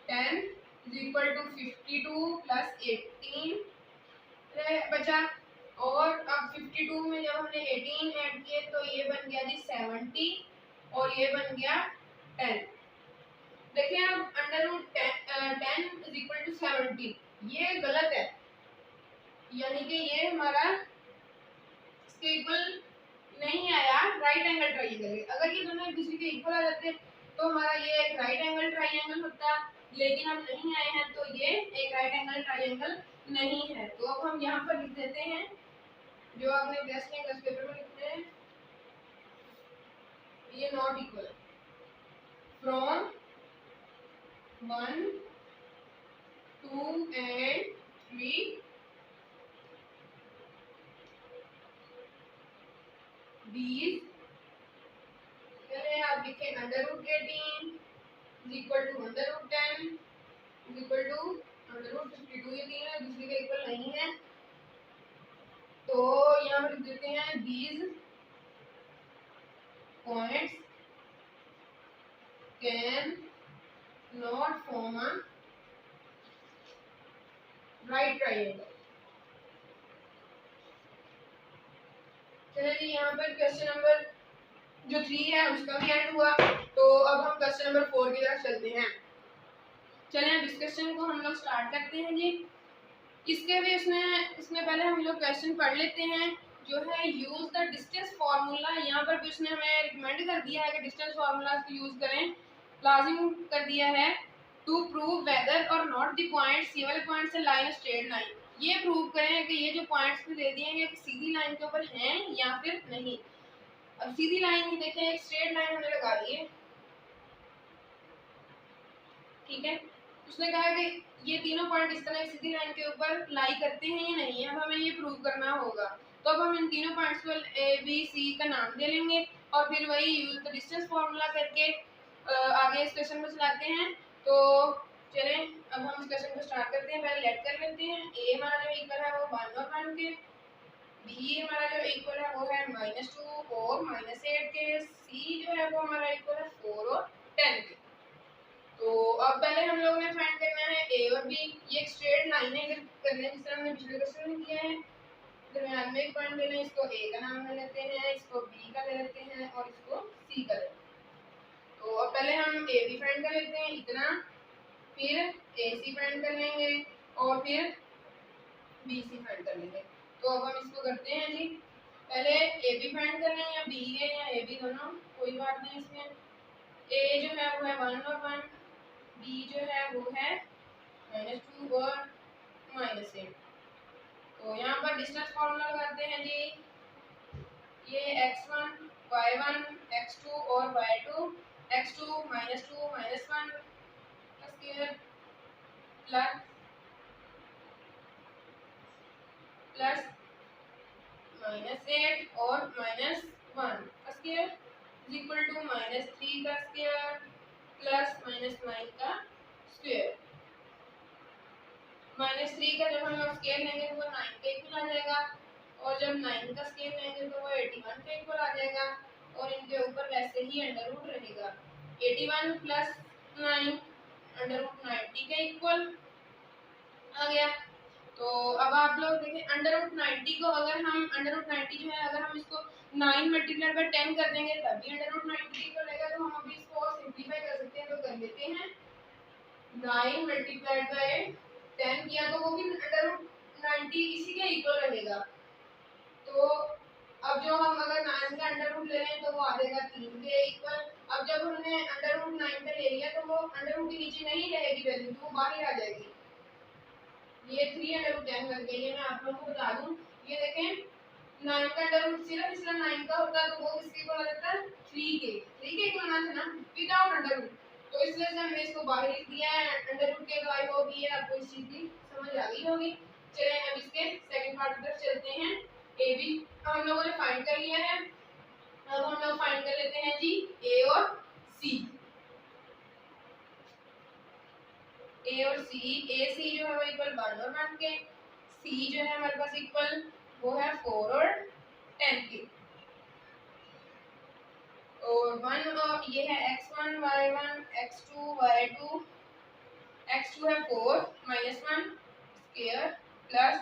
Speaker 1: 10 इज इक्वल टू 52 प्लस 18 बचा, और अब 52 में जब हमने 18 ऐड किए तो ये बन गया जी 70 और ये बन गया 10। देखिए अब under root 10 is equal to 70 ये गलत है, यानी कि ये हमारा इसके इक्वल नहीं आया राइट एंगल ट्राइंगल। अगर ये दोनों एक दूसरे के इक्वल आ जाते तो हमारा ये एक राइट एंगल ट्राइंगल होता, लेकिन हम नहीं आए हैं तो ये एक राइट एंगल ट्राइंगल नहीं है। तो अब हम यहाँ पर लिख देते हैं जो आपने टेस्ट इंग्लिश पेपर में लिखते हैं, ये not equal from 1 2 and 3 these, चलिए आप लिखें under root 18 is equal to under root 10 is equal to under root 52, ये तीन है दूसरे के इक्वल नहीं है, तो यहाँ पर लिख देते हैं these points can not form a right triangle। चलिए यहाँ पर क्वेश्चन नंबर जो 3 है उसका भी एंड हुआ, तो अब हम क्वेश्चन नंबर 4 की तरफ चलते हैं। चलिए डिस्कशन को हम लोग स्टार्ट करते हैं जी। इसके भी इसमें पहले हम लोग क्वेश्चन पढ़ लेते हैं जो है यूज द डिस्टेंस फार्मूला। यहाँ पर भी उसने हमें रिकमेंड कर दिया है कि डिस्टेंस फार्मूला को यूज करें, लाजिम कर दिया है टू प्रूव वेदर और नॉट द पॉइंट्स, ये वाले पॉइंट्स है लाइन स्ट्रेट लाइन, ये प्रूव करें कि ये जो पॉइंट्स दे दिए हैं कि सीधी लाइन के ऊपर हैं या फिर नहीं। अब सीधी लाइन ही देखें, एक स्ट्रेट लाइन हमने लगा दी है, ठीक है। उसने कहा कि ये तीनों पॉइंट इस तरह सीधी लाइन के ऊपर लाई करते हैं या नहीं, अब हमें ये प्रूव करना होगा। तो अब हम इन तीनों पॉइंट्स को ए बी सी का नाम दे लेंगे और फिर वही यूज द डिस्टेंस फार्मूला करके आगे इस क्वेश्चन को चलाते हैं। तो चलें अब हम इस क्वेश्चन को स्टार्ट करते हैं। पहले लेट कर लेते हैं। ए हमारा जो इक्वल है वो 1 और 1 के, बी हमारा जो इक्वल है वो है -2 और -8 के, सी जो है वो हमारा इक्वल है 4 और 10 के। तो अब पहले हम लोगों ने फाइंड करना है ए और बी। ये एक स्ट्रेट लाइन है, अगर करने जिस तरह हमने पिछले क्वेश्चन में किया है। दरम्यान में एक पॉइंट ले लें, इसको ए का नाम ले लेते हैं, इसको बी का ले लेते हैं और इसको सी का ले लेते हैं। तो अब पहले हम ए बी फाइंड कर लेते हैं इतना, फिर ए सी फाइंड कर लेंगे और फिर बी सी फाइंड कर लेंगे। तो अब हम इसको करते हैं जी। पहले ए बी फाइंड कर लें या बी है या ए बी दोनों, कोई बात नहीं इसमें। ए जो है वो है 1 और 1, बी जो है वो है -2 और -8। तो यहाँ पर डिस्टेंस फार्मूला लगाते हैं जी। ये x1 y1 x2 और y2, x2 -2 -1 का स्क्वायर प्लस -8 और -1 का स्क्वायर इज इक्वल टू -3 का स्क्वायर प्लस -9 का स्क्वायर। -3 का जब हम लोग स्क्वायर लेंगे तो वो 9 के इक्वल आ जाएगा और जब 9 का स्क्वायर लेंगे तो वो 81 के इक्वल आ जाएगा और इनके ऊपर वैसे ही अंडर रूट रहेगा। 81 प्लस 9 अंडर रूट 90 के इक्वल आ गया। तो अब आप लोग देखिए अंडर रूट 90 को अगर हम अंडर रूट 90 जो है अगर हम इसको 9 मल्टीप्लाइड बाय 10 कर देंगे तब भी अंडर रूट 90 को लेगा। तो हम अभी इसको और सिंपलीफाई कर सकते हैं, तो कर लेते हैं। 9 मल्टीप्लाइड बाय 10 किया तो वो भी अंडर रूट 90 इसी के इक्वल रहेगा। तो अब जो हम अगर 9 का अंडर रूट ले लें तो वो आ जाएगा 3 के इक्वल। अब जब हमने अंडर रूट 9 पे ले लिया तो वो अंडर रूट के नीचे नहीं रहेगी वैल्यू, तो वो बाहर आ जाएगी। ये 3 अंडर रूट 10 बन गई है। मैं आप लोगों को बता दूं, ये देखें 9 का अंडर रूट सिर्फ इसलिए 9 का होता है तो वो किसके इक्वल आ जाता है 3 के इक्वल आना था ना, विदाउट अंडर रूट। तो इस वजह से हमने इसको बाहर लिख दिया है अंडर रूट के। तो आई होप ये आपको इस चीज की समझ आ गई होगी। चलिए अब इसके सेकंड पार्ट की तरफ चलते हैं। ए बी हम लोगों ने फाइंड कर लिया है। अब हम लोग फाइंड कर लेते हैं जी ए और सी। ए और सी, ए सी जो है वो इक्वल 1 और 1 के, सी जो है हमारे पास इक्वल वो है 4 और 10 के। और 1 और ये है x1 y1 x2 y2, x2 है 4 -1 square plus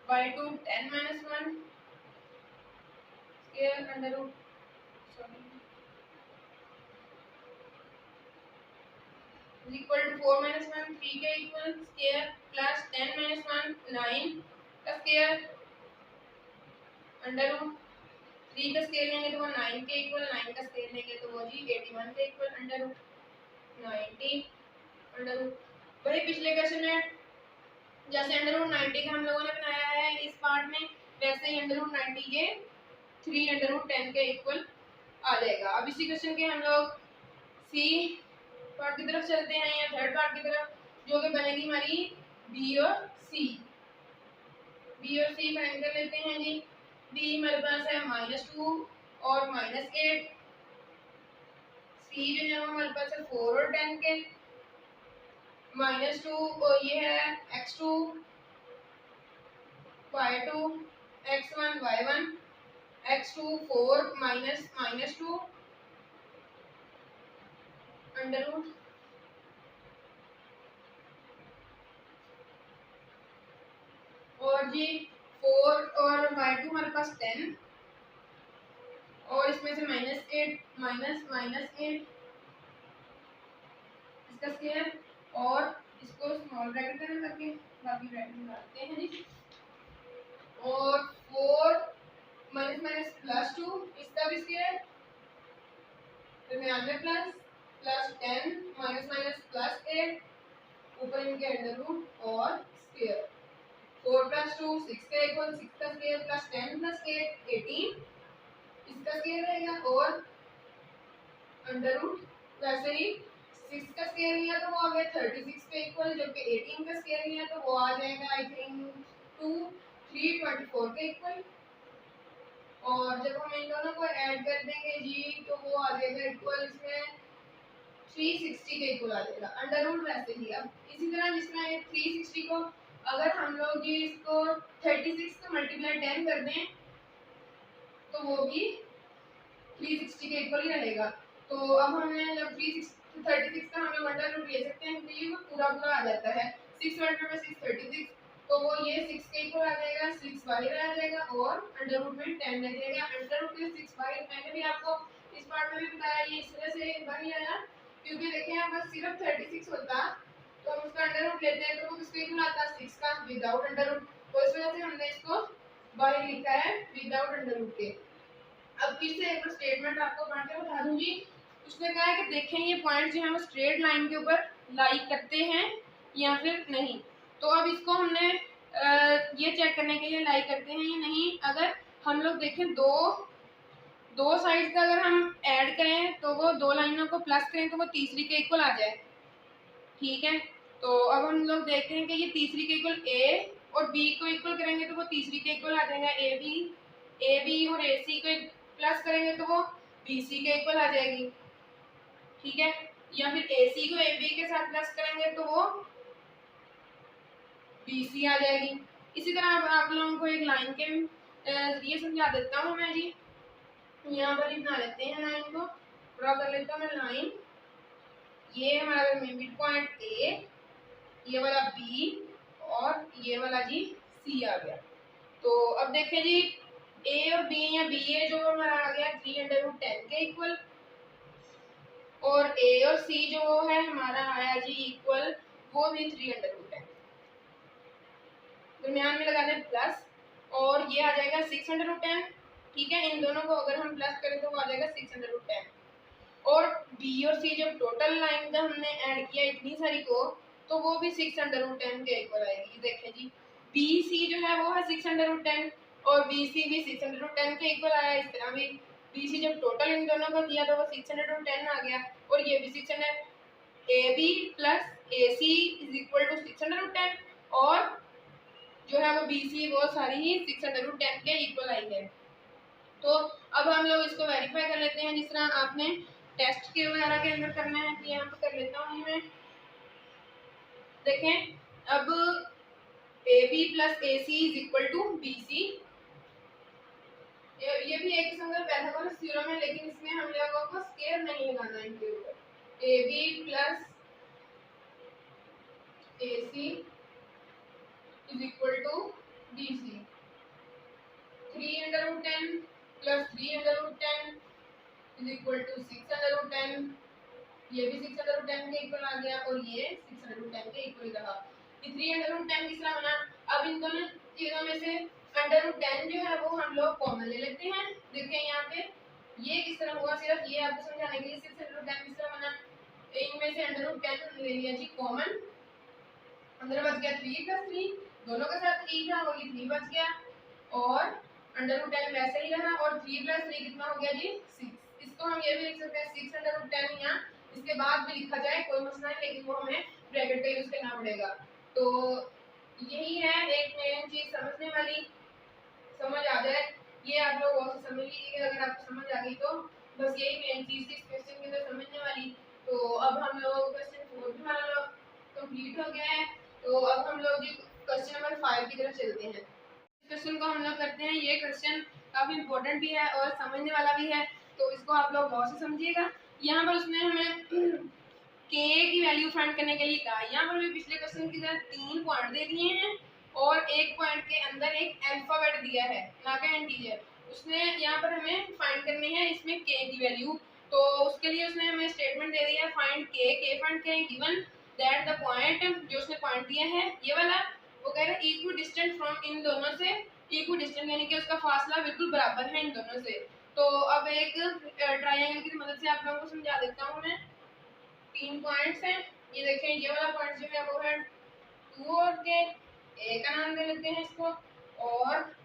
Speaker 1: y2 10 -1 square under root equal to 4 -1 3 के इक्वल स्क्वायर प्लस 10 -1 9 का स्क्वायर अंडर रूट 3 का स्क्वायर लेंगे तो वो 9 के इक्वल, 9 का स्क्वायर लेंगे तो वो जी 81 के equal under root 90 under root. वही पिछले क्वेश्चन में जैसे अंडर रूट 90 का हम लोगों ने बनाया है इस पार्ट में, वैसे ही अंडर रूट 90 के 3 अंडर रूट 10 के इक्वल आ जाएगा। अब इसी क्वेश्चन के हम लोग सी पार्ट की तरफ चलते हैं या थर्ड पार्ट की तरफ, जो कि बनेगी हमारी बी और सी। बी और सी फाइंड कर लेते हैं जी। बी हमारे पास है -2 और -8, सी जो है हमारे पास है 4 और 10 के, -2 और ये है x2 y2 x1 y1 x2 4 -2 under root और जी 4 और y2 हमारे पास 10 और इसमें से -8 -8 इसका स्क्वायर और इसको स्मॉल ब्रैकेट में करके बाकी ब्रैकेट में डालते हैं जी। और 4 -+2 इसका भी स्क्वायर, दरमियान में प्लस प्लस 10 -+8 ऊपर इनके अंडर रूट और स्क्वायर। 4 + 2 6 का इक्वल 6 का स्क्वायर प्लस 10 + 8 18 इसका स्क्वायर रहेगा और अंडर रूट वैसे ही 6 का स्क्वायर लिया तो वो आ गया 36 के इक्वल, जबकि 18 का स्क्वायर लिया तो वो आ जाएगा आई थिंक 324 के इक्वल। और जब हम इन दोनों को ऐड कर देंगे जी तो वो आ जाएगा इक्वल, इसमें 360 के इक्वल आ जाएगा अंडर रूट वैसे ही। अब इसी तरह जिसमें ये 360 को अगर हम लोग ये इसको 36 को मल्टीप्लाई 10 कर दें तो वो भी 360 के इक्वल ही रहेगा। तो अब हमने जब 36 का हम लोग अंडर रूट ले सकते हैं क्योंकि वो पूरा पूरा आ जाता है 6 मल्टीप्लाई बाय 6 36, तो वो ये 6 के इक्वल आ जाएगा, 6 बाहर आ जाएगा और अंडर रूट में 10 रह जाएगा। अंडर रूट में 6 बाहर, मैंने भी आपको इस पार्ट में भी बताया ये इस तरह से बाहर आया क्योंकि देखिए अगर सिर्फ 36 होता तो हम उसका अंडर रूट लेते हैं तो वो किसके इक्वल आता 6 का विदाउट अंडर रूट, तो इस वजह से हमने इसको बाहर लिखा है विदाउट अंडर रूट के। अब फिर से एक स्टेटमेंट आपको पढ़ के बता दूंगी। उसने कहा है कि देखें ये पॉइंट जो है वो स्ट्रेट लाइन के ऊपर लाई करते हैं या फिर नहीं। तो अब इसको हमने ये चेक करने के लिए लाई करते हैं या नहीं। अगर हम लोग देखें दो साइड का अगर हम ऐड करें तो वो दो लाइनों को प्लस करें तो वो तीसरी के इक्वल आ जाए, ठीक है। तो अब हम लोग देखते हैं कि ये तीसरी के इक्वल ए और बी को इक्वल करेंगे तो वो तीसरी के इक्वल आ जाएगा ए बी और ए सी को प्लस करेंगे तो वो बी सी के इक्वल आ जाएगी, ठीक है। या फिर ए सी को ए बी के साथ प्लस करेंगे तो वो बी सी आ जाएगी। इसी तरह अब आप लोगों को एक लाइन के जरिए समझा देता हूँ मैं जी। यहाँ पर ही बना लेते हैं लाइन को, ड्रॉ कर लेता हूँ मैं लाइन। ये हमारा मिड पॉइंट ए, ये वाला बी और ये वाला जी सी आ गया। तो अब देखें जी ए और बी या बी ए जो हमारा आ गया 3/10 के इक्वल, और ए और सी जो है हमारा आया जी इक्वल वो भी 3/10। दरमियान में लगा दें प्लस और ये आ जाएगा 6/10, ठीक है। इन दोनों को अगर हम प्लस करें तो वो आ जाएगा 6/10। और बी और सी जब टोटल लाइन का हमने ऐड किया इतनी सारी को तो वो भी 6/10 के इक्वल आएगी। देखें जी बी सी जो है वो है 6/10 और बी सी भी 6/10 के इक्वल आया। इस तरह भी बी सी जब टोटल इन दोनों का किया तो वो 6/10 आ गया और ये भी 600 A B plus A C is equal to 610 और जो है वो बी सी वो सारी ही 610 के इक्वल आई है। तो अब हम लोग इसको वेरीफाई कर लेते हैं जिस तरह आपने टेस्ट के वगैरह के अंदर करना है। तो यहाँ पर कर लेता हूँ मैं। देखें अब A B plus A C is equal to B C, ये भी एक किस्म का पाइथागोरस थ्योरम है लेकिन इसमें हम लोगों को स्केयर नहीं लगाना है इनके ऊपर। A B plus A C is equal to B C, 3/10 plus 3/10 is equal to 6/10, ये भी 6/10 के इक्वल आ गया और ये 6/10 के इक्वल रहा। ये 3/10 किस तरह बना। अब इन दोनों चीजों में से √10 जो है वो हम लोग कॉमन ले लेते हैं। देखें यहाँ पे ये किस तरह हुआ, सिर्फ ये आपको समझाने के लिए 6/10 किस तरह बना। इनमें से √10 हमने ले लिया जी कॉमन, अंदर बच गया 3 + 3, दोनों के साथ 3 था वो ये 3 बच गया और √10 वैसे ही रहा और 3 + 3 कितना हो गया जी 6। इसको हम ये भी लिख सकते हैं 6/10 या इसके बाद भी लिखा जाए कोई मसला नहीं, लेकिन वो हमें ब्रैकेट का यूज करना पड़ेगा। तो यही है एक मेन चीज समझने वाली, समझ आ जाए ये आप लोग और समझ लीजिए। अगर आपको समझ आ गई तो बस यही मेन चीज थी इस क्वेश्चन के अंदर समझने वाली। तो अब हम लोग क्वेश्चन 4 भी हमारा कंप्लीट हो गया है। तो अब हम लोग जी क्वेश्चन नंबर 5 की तरफ चलते हैं। क्वेश्चन को हम लोग करते हैं। ये क्वेश्चन काफी इंपॉर्टेंट भी है और समझने वाला भी है, तो इसको आप लोग बहुत से समझिएगा। यहाँ पर उसने हमें के की वैल्यू फाइंड करने के लिए कहा। यहाँ पर भी पिछले क्वेश्चन की तरह 3 पॉइंट दे दिए हैं और एक पॉइंट के अंदर एक अल्फाबेट दिया है ना कि इंटीजर। उसने यहाँ पर हमें फाइंड करनी है इसमें के की वैल्यू। तो उसके लिए उसने हमें स्टेटमेंट दे दिया फाइंड के फाइंड करें गिवन दैट द पॉइंट, जो उसने पॉइंट दिया है ये वाला, वो कह रहा है इक्वी डिस्टेंट फ्रॉम, इन दोनों से इक्वी डिस्टेंट यानी कि उसका फासला बिल्कुल बराबर है इन दोनों से। तो अब एक ट्रायंगल की मदद से आप लोगों को समझा देता हूँ मैं। 3 पॉइंट्स हैं, ये देखें ये वाला पॉइंट जो है वो है 2 और के, ए का नाम दे लेते हैं इसको, और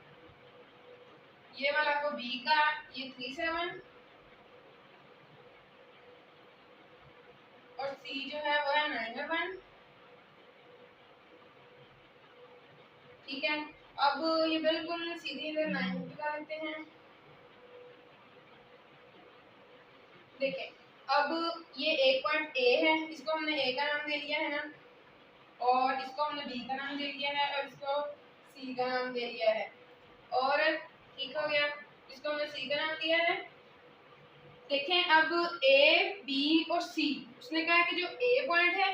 Speaker 1: ये वाला को बी का, ये 3 7 और सी जो है वो है 9 और 1, ठीक है। अब ये बिल्कुल सीधी इधर लाइन लगा लेते हैं देखें, अब ये एक पॉइंट ए है, इसको हमने ए का नाम दे लिया है ना, और इसको हमने बी का नाम दे लिया है, और इसको सी का नाम दे लिया है, और ठीक हो गया, इसको हमने सी का नाम दिया है। देखें, अब ए बी और सी, उसने कहा है कि जो ए पॉइंट है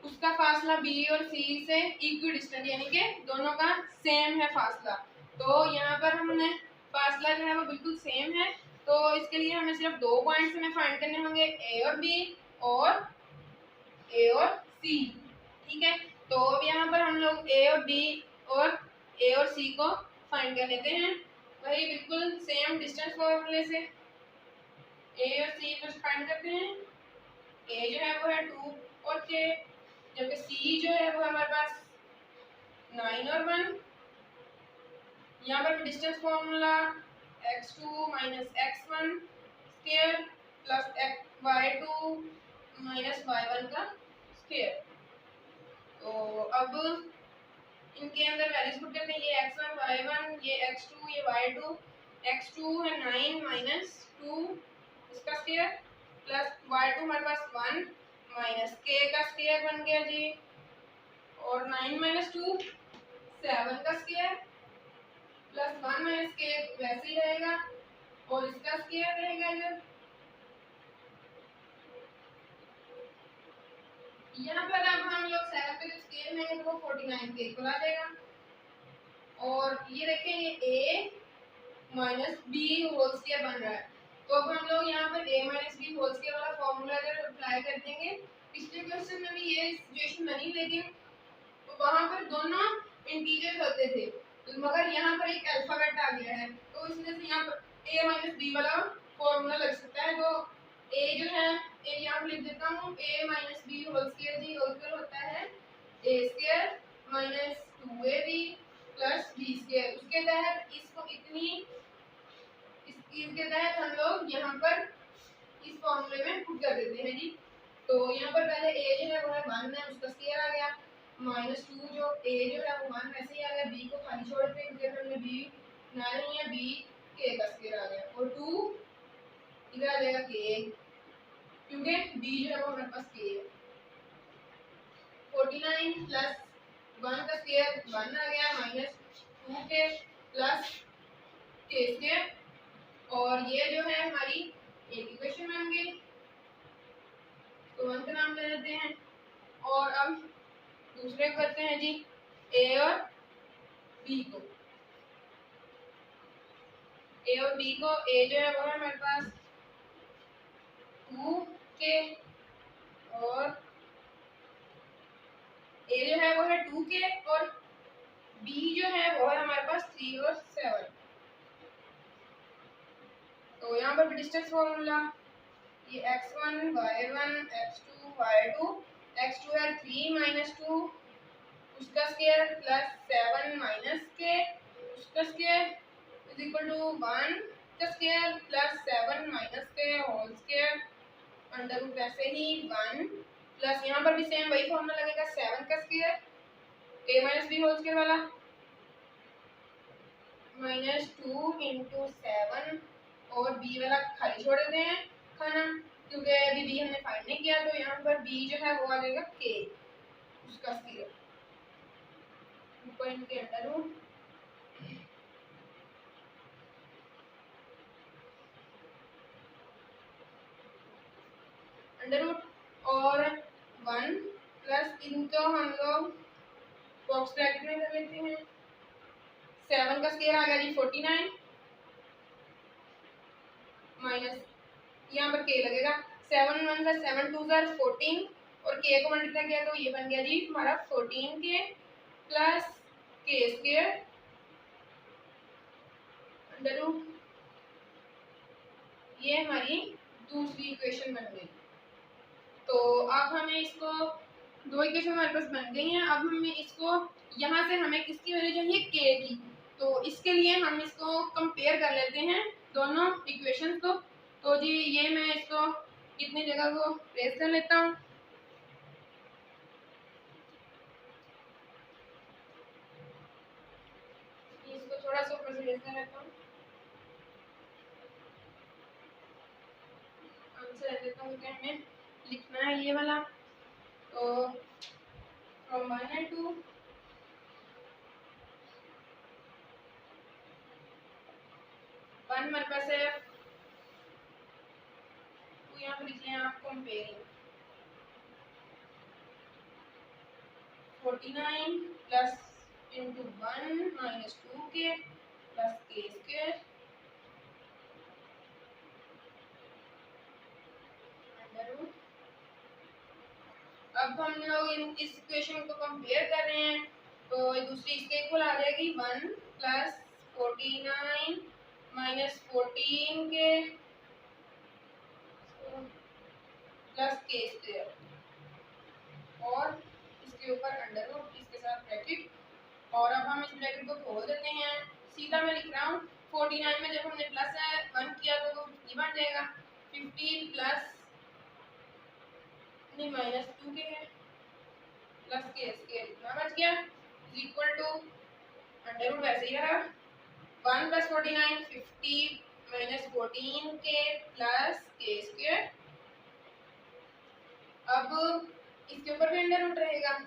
Speaker 1: उसका फासला बी और सी से इक्वी डिस्टेंट, यानी कि दोनों का सेम है फासला। तो यहाँ पर हमने फासला जो है वो बिल्कुल सेम है, तो इसके लिए हमें सिर्फ दो पॉइंट्स हमें फाइंड करने होंगे, ए और बी और ए और सी। ठीक है, तो अब यहाँ पर हम लोग ए और बी और ए और सी को फाइंड कर लेते हैं, वही बिल्कुल सेम डिस्टेंस फॉर्मूले से ए और सी को फाइंड करते हैं। ए जो है वो है 2 और के, जबकि सी जो है वो हमारे पास 9 और 1। यहाँ पर distance formula x2 minus x1 square plus y2 minus y1 का स्क्वायर। तो अब इनके अंदर वैल्यूज पुट करते हैं, ये x1 y1, ये x2 ये y2। x2 है 9 माइनस 2 इसका स्क्वायर प्लस y2 हमारे पास 1 माइनस k का स्क्वायर बन गया जी, और 9 माइनस 2 7 का स्क्वायर प्लस 1 माइनस k वैसे ही रहेगा, और इसका स्क्वायर रहेगा इधर। यहाँ पर अब हम लोग 7 पे स्क्वायर लेंगे तो 49 के इक्वल आ जाएगा। और ये देखें, ये a minus B whole square बन रहा है, तो अब हम लोग यहाँ पर a minus B whole square वाला फॉर्मूला अगर अप्लाई कर देंगे, पिछले क्वेश्चन में भी ये सिचुएशन बनी, लेकिन वहाँ पर दोनों इंटीजर्स होते थे, मगर यहाँ पर एक अल्फाबेट आ गया है, तो इसलिए से यहाँ पर a माइनस बी वाला फॉर्मूला लग सकता है। तो a जो है, a यहाँ पर लिख देता हूँ, a minus B whole square जी इक्वल होता है a square minus 2ab plus b square. उसके तहत इसको इसके तहत हम लोग यहाँ पर इस फॉर्मूले में पुट कर देते हैं जी। तो यहाँ पर पहले a जो है वो है 1 है, उसका स्क्वायर आ गया, माइनस 2 जो a जो है वो 1 वैसे ही आ गया, b को खाली छोड़ देते हैं क्योंकि हमने b ना नहीं है, b k का स्क्वायर आ गया, और 2 इधर आ जाएगा k, क्योंकि b जो है वो हमारे पास k है। 49 प्लस 1 का स्क्वायर 1 आ गया, minus 2k plus k square, और ये जो है हमारी एक इक्वेशन बन गई, तो 1 का नाम ले लेते हैं। और अब दूसरे को करते हैं जी, a और b को, a और b को, a जो है वो है हमारे पास 2k, और a जो है वो है 2k, और b जो है वो है हमारे पास 3 और 7। तो यहाँ पर डिस्टेंस फॉर्मूला, ये x1 y1 x2 y2, x2 है 3 माइनस 2 उसका स्क्वायर प्लस 7 माइनस के उसका स्क्वायर इज इक्वल टू 1 का स्क्वायर प्लस 7 माइनस के होल स्क्वायर अंडर रूट, वैसे ही 1 प्लस यहाँ पर भी सेम वही फॉर्मूला लगेगा, 7 का square a minus B whole square वाला माइनस 2 इंटू 7, और b वाला खाली छोड़ देते हैं खाना, क्योंकि अभी b हमने फाइंड नहीं किया, तो यहाँ पर b जो है वो आ जाएगा k उसका स्क्वायर ऊपर इनके अंडर रूट और 1 प्लस इनको हम लोग बॉक्स ब्रैकेट में कर लेते हैं, 7 का स्क्वायर आ गया जी 49 माइनस यहाँ पर k लगेगा, 7 1 + 7 2 = 14, और k को मल्टीप्लाई किया तो ये बन गया जी हमारा 14k plus k square under root. ये हमारी दूसरी इक्वेशन बन गई। तो अब हमें इसको, दो इक्वेशन हमारे पास बन गई हैं, अब हमें इसको यहाँ से हमें किसकी वैल्यू चाहिए, k की, तो इसके लिए हम इसको कंपेयर कर लेते हैं दोनों इक्वेशन को। तो जी ये मैं इसको कितनी जगह को प्रेस कर लेता हूँ, इसको थोड़ा सा ऊपर से प्रेस कर लेता हूँ, हमें लिखना है ये वाला। तो फ्रॉम 1 and 2 1 हमारे पास है, तो यहाँ पर लिख लें आप comparing 49 plus into 1 minus 2k plus k square under root. अब हम लोग इस इक्वेशन को कंपेयर कर रहे हैं, तो दूसरी इसके इक्वल आ जाएगी 1 प्लस 49 माइनस 14 के प्लस के स्क्वायर और इसके ऊपर अंडर रूट, इसके साथ ब्रैकेट। और अब हम इस ब्रैकेट को खोल देते हैं। सीधा मैं लिख रहा हूँ 49 में जब हमने प्लस 1 किया तो वो 50 बन जाएगा। 50 प्लस नहीं माइनस 2 के है प्लस के स्क्वायर इतना बच गया is equal to under root वैसे ही रहा 1 प्लस 49 50 माइनस 14 के प्लस के स्क्वायर। अब इसके ऊपर भी अंडर रूट रहेगा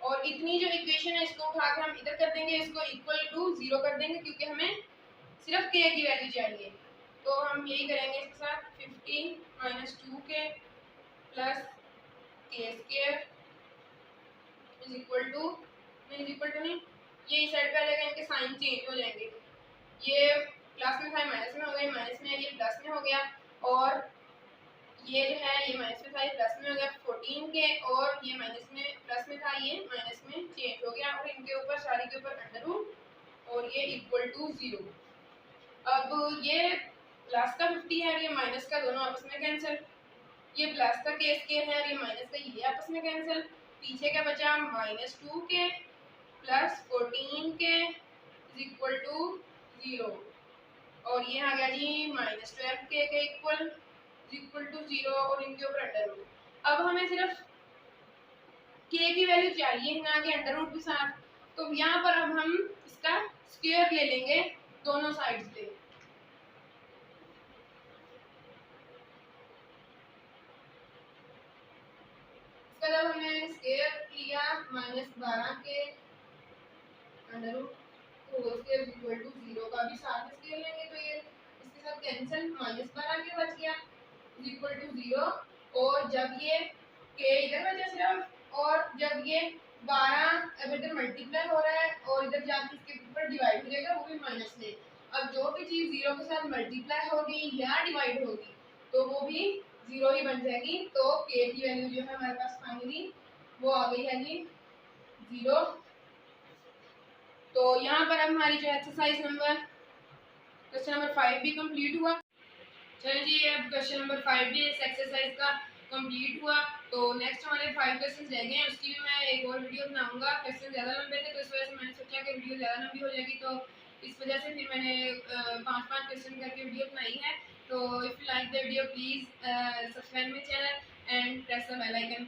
Speaker 1: और इतनी जो इक्वेशन है इसको उठा के हम इधर कर देंगे, इसको इक्वल टू 0 कर देंगे क्योंकि हमें सिर्फ k की वैल्यू चाहिए। तो हम यही करेंगे इसके साथ 50 माइनस 2k प्लस के स्क्वायर इज इक्वल टू नहीं, ये इस साइड पे आ जाएगा, इनके साइन चेंज हो जाएंगे। ये प्लस में था माइनस में हो गया, माइनस में ये प्लस में हो गया और ये जो है ये माइनस में था ये प्लस में हो गया 14 के और ये माइनस में प्लस में था ये माइनस में चेंज हो गया और इनके ऊपर सारी के ऊपर अंडर रूट और ये इक्वल टू 0। अब ये प्लस का 50 है और ये माइनस का दोनों आपस में कैंसिल, ये प्लस का के स्क्वायर है और ये माइनस का ये आपस में कैंसिल। पीछे क्या बचा माइनस 2 के प्लस 14 के इज इक्वल टू 0 और ये आ गया जी माइनस 12 के इक्वल इक्वल टू 0 और इनके ऊपर अंडर रूट। अब हमें सिर्फ k की वैल्यू चाहिए ना कि अंडर रूट के साथ, तो यहाँ पर अब हम इसका स्क्वायर ले लेंगे दोनों साइड्स पे। इसका जब हमने स्क्वायर लिया -12 के अंडर रूट तो स्क्वायर इक्वल टू 0 का भी साथ स्क्वायर लेंगे तो ये इसके साथ कैंसिल -12 के बच गया इक्वल टू 0 और जब ये k इधर बचा सिर्फ और जब ये 12 अब इधर मल्टीप्लाई हो रहा है और इधर जाके इसके ऊपर डिवाइड हो जाएगा वो भी माइनस में। अब जो भी चीज़ 0 के साथ मल्टीप्लाई होगी या डिवाइड होगी तो वो भी 0 ही बन जाएगी। तो k की वैल्यू जो है हमारे पास फाइनली वो आ गई है जी 0। तो यहाँ पर अब हमारी जो एक्सरसाइज नंबर क्वेश्चन नंबर 5 भी कंप्लीट हुआ। चलिए जी अब क्वेश्चन नंबर 5 भी इस एक्सरसाइज का कंप्लीट हुआ। तो नेक्स्ट हमारे 5 क्वेश्चन रह गए हैं, उसकी भी मैं एक और वीडियो बनाऊंगा। क्वेश्चन ज़्यादा लंबे थे तो इस वजह से मैंने सोचा कि वीडियो ज़्यादा लंबी हो जाएगी, तो इस वजह से फिर मैंने 5-5 क्वेश्चन करके वीडियो बनाई है। तो if you like the video please subscribe my channel and press the bell icon.